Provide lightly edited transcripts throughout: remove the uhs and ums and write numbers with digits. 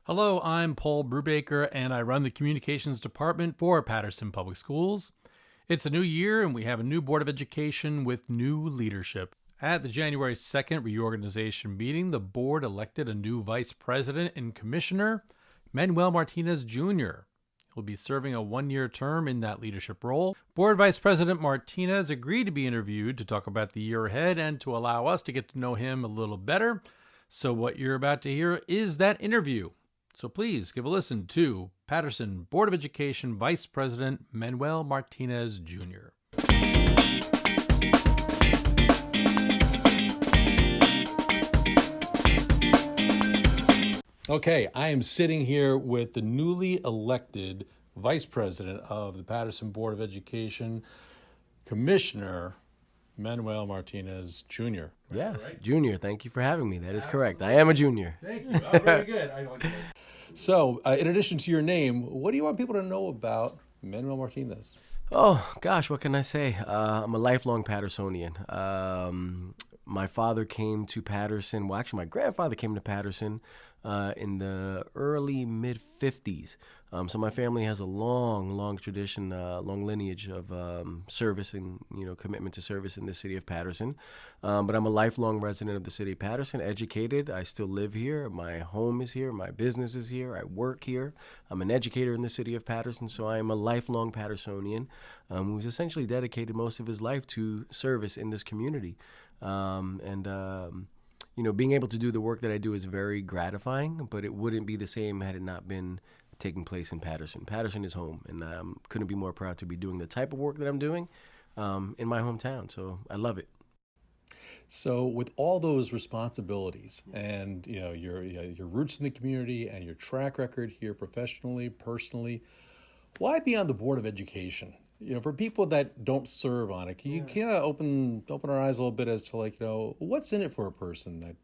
Hello, I'm Paul Brubaker, and I run the communications department for Paterson Public Schools. It's a new year, and we have a new Board of Education with new leadership. At the January 2nd reorganization meeting, the board elected a new vice president and commissioner, Manuel Martinez Jr. He'll be serving a one-year term in that leadership role. Board Vice President Martinez agreed to be interviewed to talk about the year ahead and to allow us to get to know him a little better. So what you're about to hear is that interview. So please give a listen to Paterson Board of Education Vice President Manuel Martinez Jr. Okay, I am sitting here with the newly elected Vice President of the Paterson Board of Education, Commissioner Manuel Martinez Jr. Yes, right? Junior. Thank you for having me. That is correct. I am a junior. Thank you. Oh, very good. So, in addition to your name, what do you want people to know about Manuel Martinez? Oh, gosh, what can I say? I'm a lifelong Patersonian. My father came to Paterson. Well, actually, my grandfather came to Paterson in the early mid-50s. So my family has a long tradition, long lineage of service and commitment to service in the city of Paterson. But I'm a lifelong resident of the city of Paterson, educated. I still live here. My home is here. My business is here. I work here. I'm an educator in the city of Paterson, so I am a lifelong Patersonian who's essentially dedicated most of his life to service in this community. Being able to do the work that I do is very gratifying, but it wouldn't be the same had it not been taking place in Paterson. Paterson is home, and I couldn't be more proud to be doing the type of work that I'm doing in my hometown. So I love it. So, with all those responsibilities, and your roots in the community, and your track record here professionally, personally, why be on the Board of Education? For people that don't serve on it, can you kind of open our eyes a little bit as to what's in it for a person that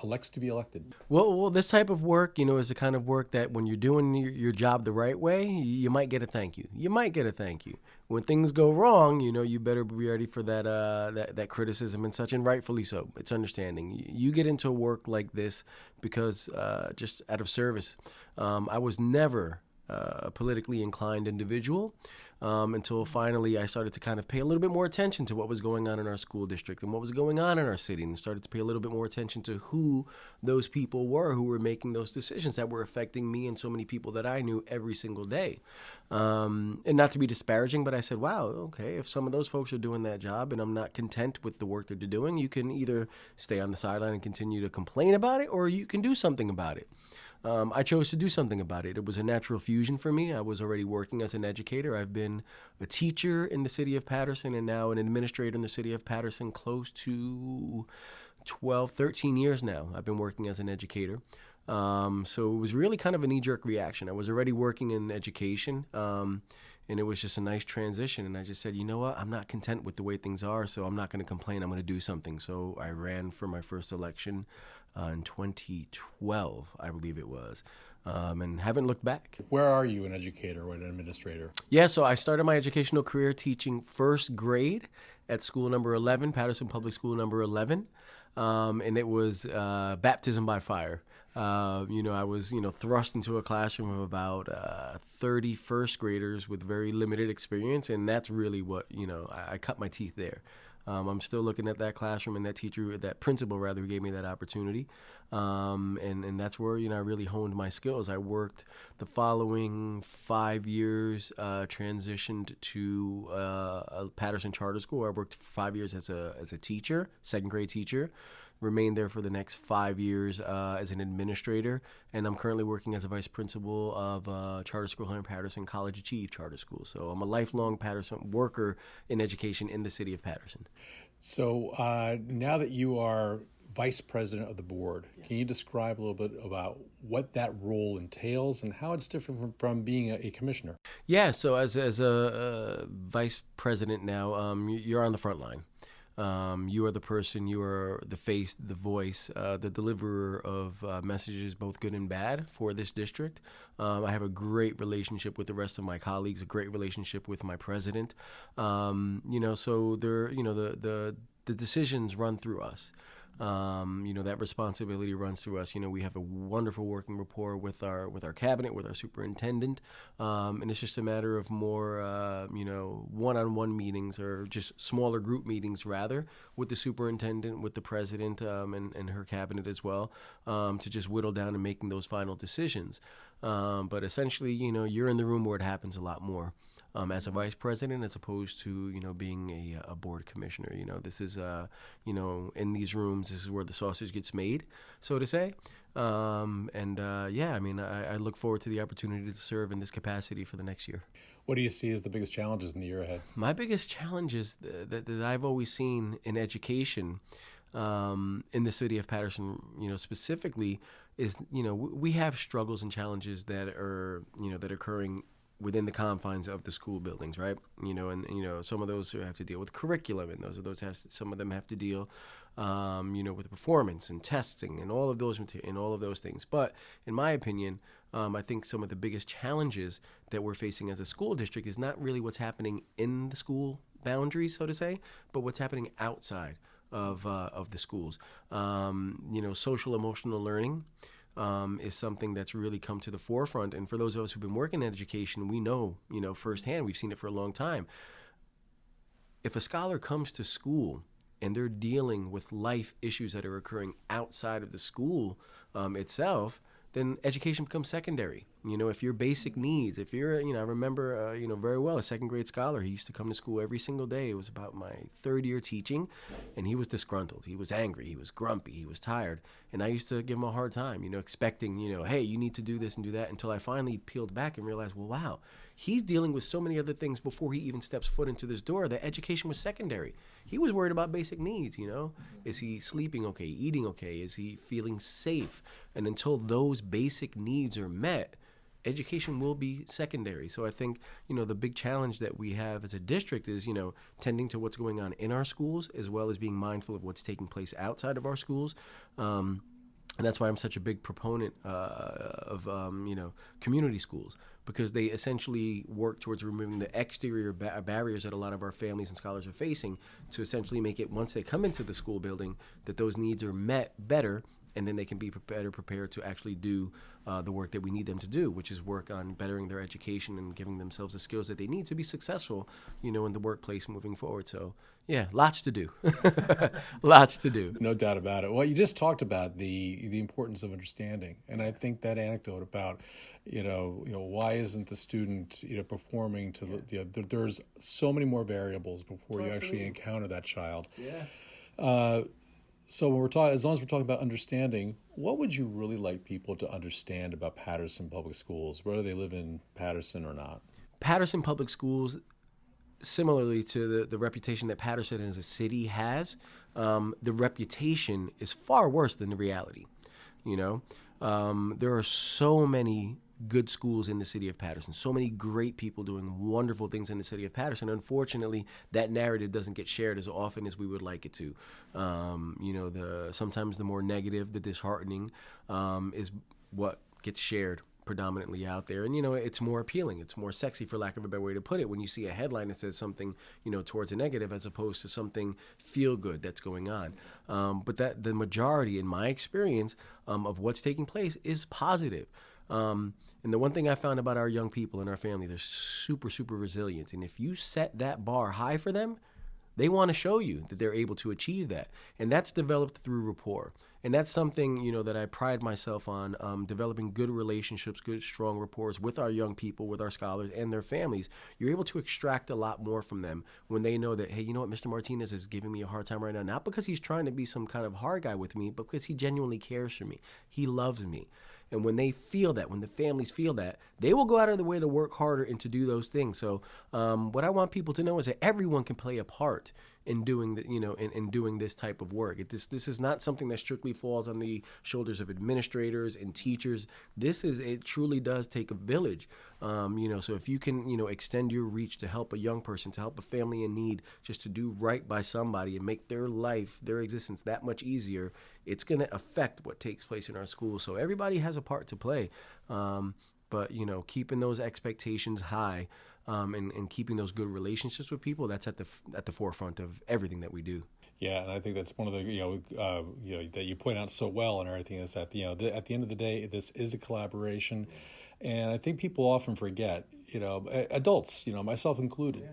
elects to be elected? Well, this type of work, is the kind of work that when you're doing your job the right way, you might get a thank you. You might get a thank you. When things go wrong, you better be ready for that criticism and such, and rightfully so. It's understanding. You get into work like this because just out of service. I was never a politically inclined individual until finally I started to kind of pay a little bit more attention to what was going on in our school district and what was going on in our city, and started to pay a little bit more attention to who those people were who were making those decisions that were affecting me and so many people that I knew every single day. And not to be disparaging, but I said, wow, okay, if some of those folks are doing that job and I'm not content with the work that they're doing, you can either stay on the sideline and continue to complain about it, or you can do something about it. I chose to do something about it. It was a natural fusion for me. I was already working as an educator. I've been a teacher in the city of Paterson and now an administrator in the city of Paterson close to 12, 13 years now. I've been working as an educator. So it was really kind of a knee-jerk reaction. I was already working in education, and it was just a nice transition. And I just said, you know what? I'm not content with the way things are, so I'm not going to complain. I'm going to do something. So I ran for my first election in 2012, I believe it was, and haven't looked back. Where are you, an educator or an administrator? Yeah, so I started my educational career teaching first grade at school number 11, Paterson Public School number 11, and it was baptism by fire. I was, thrust into a classroom of about 30 first graders with very limited experience, and that's really what, I cut my teeth there. I'm still looking at that classroom and that principal who gave me that opportunity. And that's where, I really honed my skills. I worked the following 5 years, transitioned to a Paterson charter school. I worked for 5 years as a teacher, second grade teacher. Remained there for the next 5 years as an administrator, and I'm currently working as a vice principal of charter school here in Paterson, College Achieve Charter School. So I'm a lifelong Paterson worker in education in the city of Paterson. So now that you are vice president of the board, can you describe a little bit about what that role entails and how it's different from being a commissioner? Yeah, so as a vice president now, you're on the front line. You are the person, you are the face, the voice, the deliverer of messages, both good and bad, for this district. I have a great relationship with the rest of my colleagues, a great relationship with my president. So the decisions run through us. That responsibility runs through us. We have a wonderful working rapport with our cabinet, with our superintendent, and it's just a matter of more, one-on-one meetings or just smaller group meetings rather with the superintendent, with the president, and her cabinet as well, to just whittle down and making those final decisions. But essentially, you're in the room where it happens a lot more. As a vice president, as opposed to being a board commissioner. This is in these rooms, this is where the sausage gets made, so to say. I look forward to the opportunity to serve in this capacity for the next year. What do you see as the biggest challenges in the year ahead? My biggest challenges that I've always seen in education, in the city of Paterson, specifically, is we have struggles and challenges that are that are occurring within the confines of the school buildings, right? Some of those have to deal with curriculum, and some of them have to deal, with performance and testing and all of those things. But in my opinion, I think some of the biggest challenges that we're facing as a school district is not really what's happening in the school boundaries, so to say, but what's happening outside of the schools. Social emotional learning is something that's really come to the forefront. And for those of us who've been working in education, we know, firsthand, we've seen it for a long time. If a scholar comes to school and they're dealing with life issues that are occurring outside of the school itself, then education becomes secondary. If your basic needs, if you're, I remember, very well, a second grade scholar, he used to come to school every single day. It was about my third year teaching, and he was disgruntled. He was angry. He was grumpy. He was tired. And I used to give him a hard time, expecting, hey, you need to do this and do that, until I finally peeled back and realized, well, wow, he's dealing with so many other things before he even steps foot into this door that education was secondary. He was worried about basic needs, Is he sleeping okay, eating okay? Is he feeling safe? And until those basic needs are met, education will be secondary. So I think, the big challenge that we have as a district is, tending to what's going on in our schools, as well as being mindful of what's taking place outside of our schools. And that's why I'm such a big proponent of community schools, because they essentially work towards removing the exterior barriers that a lot of our families and scholars are facing, to essentially make it, once they come into the school building, that those needs are met better, and then they can be better prepared to actually do the work that we need them to do, which is work on bettering their education and giving themselves the skills that they need to be successful, in the workplace moving forward. So, yeah, lots to do. Lots to do. No doubt about it. Well, you just talked about the importance of understanding, and I think that anecdote about, why isn't the student, performing to, there's so many more variables before you actually encounter that child. Yeah. So when we're talking, as long as we're talking about understanding, what would you really like people to understand about Paterson Public Schools, whether they live in Paterson or not? Paterson Public Schools, similarly to the reputation that Paterson as a city has, the reputation is far worse than the reality. There are so many good schools in the city of Paterson, so many great people doing wonderful things in the city of Paterson. Unfortunately, that narrative doesn't get shared as often as we would like it to. Sometimes the more negative, the disheartening, is what gets shared predominantly out there. And, it's more appealing. It's more sexy, for lack of a better way to put it, when you see a headline that says something, towards a negative, as opposed to something feel good that's going on. But that the majority, in my experience, of what's taking place is positive. And the one thing I found about our young people and our family, they're super, super resilient. And if you set that bar high for them, they want to show you that they're able to achieve that. And that's developed through rapport. And that's something, that I pride myself on, developing good relationships, good, strong rapports with our young people, with our scholars and their families. You're able to extract a lot more from them when they know that, hey, you know what, Mr. Martinez is giving me a hard time right now, not because he's trying to be some kind of hard guy with me, but because he genuinely cares for me. He loves me. And when they feel that, when the families feel that, they will go out of their way to work harder and to do those things. So what I want people to know is that everyone can play a part in doing in doing this type of work. This is not something that strictly falls on the shoulders of administrators and teachers. It truly does take a village. So if you can, extend your reach to help a young person, to help a family in need, just to do right by somebody and make their life, their existence that much easier, it's going to affect what takes place in our schools. So everybody has a part to play. But, keeping those expectations high, and keeping those good relationships with people, that's at the forefront of everything that we do. Yeah, and I think that's one of the that you point out so well and everything is that at the end of the day, this is a collaboration, and I think people often forget, adults, myself included,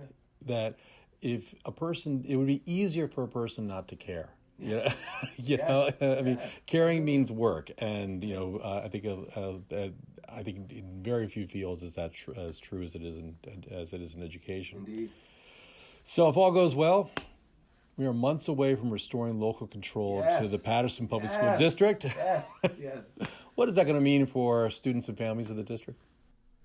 that if a person, it would be easier for a person not to care. Yeah, I mean, caring means work, and I think in very few fields is that as true as it is in education. Indeed. So if all goes well, we are months away from restoring local control to the Paterson Public School District. Yes, yes. What is that going to mean for students and families of the district?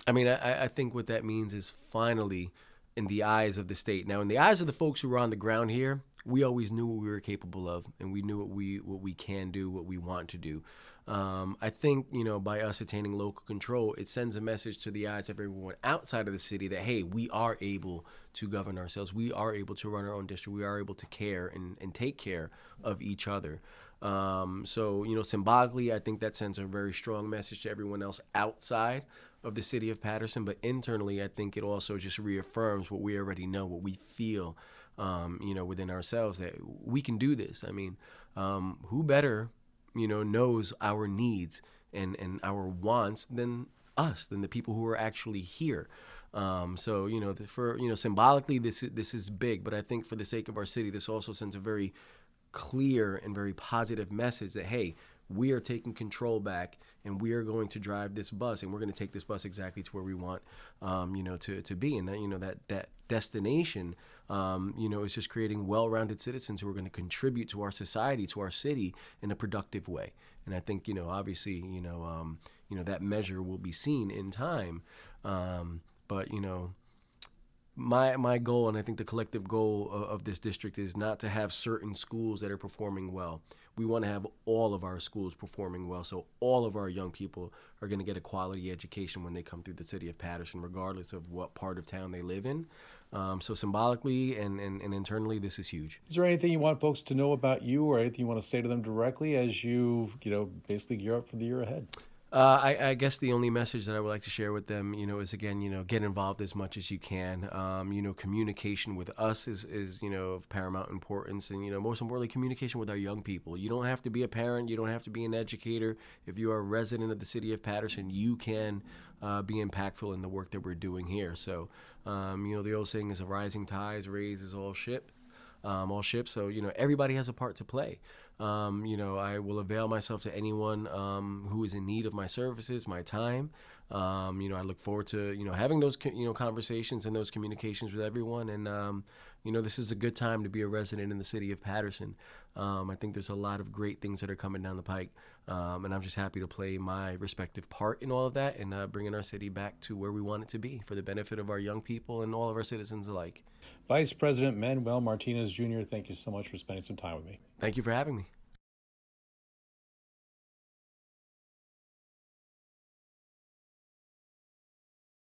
I mean, I think what that means is finally, in the eyes of the state. Now, in the eyes of the folks who are on the ground here, we always knew what we were capable of, and we knew what we can do, what we want to do. I think, by us attaining local control, it sends a message to the eyes of everyone outside of the city that, hey, we are able to govern ourselves. We are able to run our own district. We are able to care and take care of each other. So, symbolically, I think that sends a very strong message to everyone else outside of the city of Paterson. But internally, I think it also just reaffirms what we already know, what we feel, within ourselves, that we can do this. I mean, who better knows our needs and our wants than us, than the people who are actually here. Symbolically, this is big, but I think for the sake of our city, this also sends a very clear and very positive message that, hey, we are taking control back, and we are going to drive this bus, and we're going to take this bus exactly to where we want, to be. And that destination, is just creating well-rounded citizens who are going to contribute to our society, to our city in a productive way. And I think, obviously, that measure will be seen in time. But my goal, and I think the collective goal of this district, is not to have certain schools that are performing well. We want to have all of our schools performing well, so all of our young people are going to get a quality education when they come through the city of Paterson, regardless of what part of town they live in. So symbolically and internally, this is huge. Is there anything you want folks to know about you, or anything you want to say to them directly as you basically gear up for the year ahead? I guess the only message that I would like to share with them, is again, get involved as much as you can. Communication with us is of paramount importance, and most importantly, communication with our young people. You don't have to be a parent, you don't have to be an educator. If you are a resident of the city of Paterson, you can be impactful in the work that we're doing here. So, the old saying is, a rising tide raises all ships. So, everybody has a part to play. I will avail myself to anyone who is in need of my services, my time. I look forward to, having those, conversations and those communications with everyone. And, this is a good time to be a resident in the city of Paterson. I think there's a lot of great things that are coming down the pike. And I'm just happy to play my respective part in all of that, and bringing our city back to where we want it to be for the benefit of our young people and all of our citizens alike. Vice President Manuel Martinez, Jr., thank you so much for spending some time with me. Thank you for having me.